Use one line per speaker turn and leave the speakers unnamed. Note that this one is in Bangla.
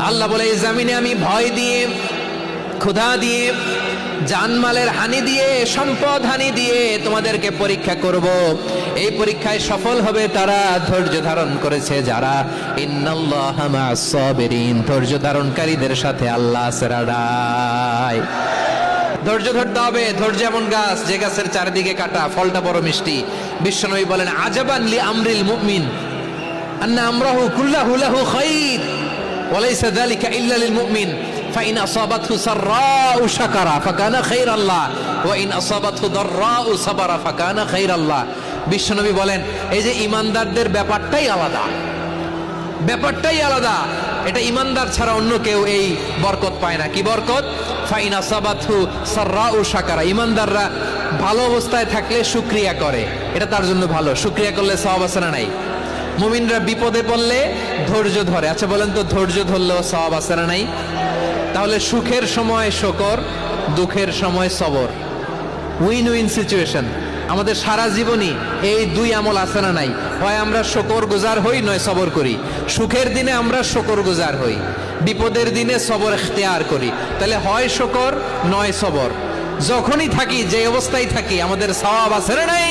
আল্লাহ বলে এই জমিনে আমি ভয় দিয়ে, ক্ষুধা দিয়ে, জানমালের হানি দিয়ে, সম্পদ হানি দিয়ে তোমাদেরকে পরীক্ষা করব। এই পরীক্ষায় সফল হবে তারা, ধৈর্য ধারণ করেছে যারা। ইন্নাল্লাহা মা'আস সাবিরিন, ধৈর্য ধারণকারীদের সাথে আল্লাহ আছে রাডায়। ধৈর্য ধরতে হবে। ধৈর্য এমন গাছ যে গাছের চারিদিকে কাটা, ফলটা বড় মিষ্টি। বিশ্বনবী বলেন আজাবান লি আমরিল মুমিন আন্না আমরাহু কুল্লাহু লাহু খাইর ওয়া লাইসা যালিকা ইল্লা লিল মুমিন ফাইন আসাবাতহু সাররাউ শাকারা ফাকানা খাইরাল্লাহ ওয়া ইন আসাবাতহু দাররাউ সাবারা ফাকানা খাইরাল্লাহ। বিশ্বনবী বলেন এই যে ঈমানদারদের ব্যাপারটাই আলাদা, ব্যাপারটাই আলাদা। এটা ঈমানদার ছাড়া অন্য কেউ এই বরকত পায় না। কি বরকত? ফাইন আসাবাতহু সাররাউ শাকারা। ঈমানদাররা ভালো অবস্থায় থাকলে শুকরিয়া করে, এটা তার জন্য ভালো। শুকরিয়া করলে সওয়াব আছে না নাই? মুমিনরা বিপদে পড়লে ধৈর্য ধরে। আচ্ছা বলেন তো, ধৈর্য ধরলেও সওয়াব আছে না নাই? তাহলে সুখের সময় শুকর, দুঃখের সময় সবর, উইন উইন সিচুয়েশন। আমাদের সারা জীবনই এই দুই আমল আছে না নাই? হয় আমরা শুকর গুজার হই, নয় সবর করি। সুখের দিনে আমরা শুকর গুজার হই, বিপদের দিনে সবর ইখতিয়ার করি। তাহলে হয় শুকর নয় সবর। যখনই থাকি, যে অবস্থায় থাকি, আমাদের সওয়াব আছে না নাই?